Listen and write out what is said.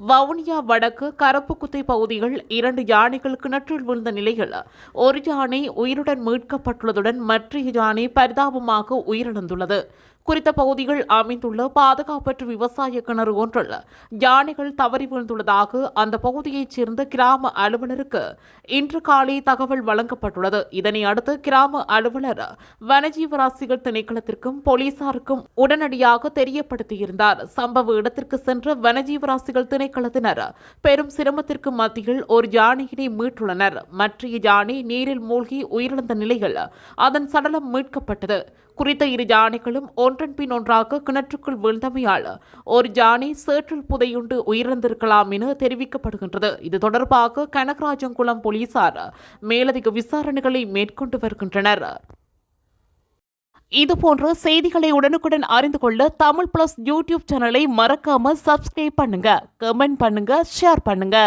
வவுனியா வடக்கு கரப்புக்குத்தை பகுதிகள் 2 யானைகள் கிணற்றில் விழுந்த நிலையில் ஒரு யானை உயிருடன் மீட்கப்பட்டுள்ளதுடன் மற்ற யானை பரிதாபமாக உயிரிழந்துள்ளது. குறித்த பகுதிகள் அமைந்துள்ள பாதுகாப்பற்ற விவசாய கிணறு ஒன்றில் யானைகள் தவறி விழுந்துள்ளதாக அந்த பகுதியைச் சேர்ந்த கிராம அலுவலருக்கு இன்று காலை தகவல் வழங்கப்பட்டுள்ளது. இதனை அடுத்து கிராம அலுவலர் வனஜீவராசிகள் திணைக்களத்திற்கும் போலீசாருக்கும் உடனடியாக தெரியப்படுத்தியிருந்தார். சம்பவ இடத்திற்கு சென்ற வனஜீவராசிகள் திணைக்களத்தினர் பெரும் சிரமத்திற்கு மத்தியில் ஒரு யானையினை மீட்டுள்ளனர். மற்ற யானை நீரில் மூழ்கி உயிரிழந்த நிலையில் அதன் சடலம் மீட்கப்பட்டது. குறித்த 2 யானைகளும் ஒன்றன் பின் ஒன்றாக கிணற்றுக்குள் வீழ்ந்தமையால் ஒரு யானை சேற்றில் புதையுண்டு உயிரிழந்திருக்கலாம் என தெரிவிக்கப்படுகின்றது. இது தொடர்பாக கனகராஜங்குளம் போலீசார் மேலதிக விசாரணைகளை மேற்கொண்டு வருகின்றனர். இதுபோன்ற செய்திகளை உடனுக்குடன் அறிந்து கொள்ள தமிழ் பிளஸ் யூடியூப் சேனலை மறக்காம சப்ஸ்கிரைப் பண்ணுங்க, கமெண்ட் பண்ணுங்க, ஷேர் பண்ணுங்க.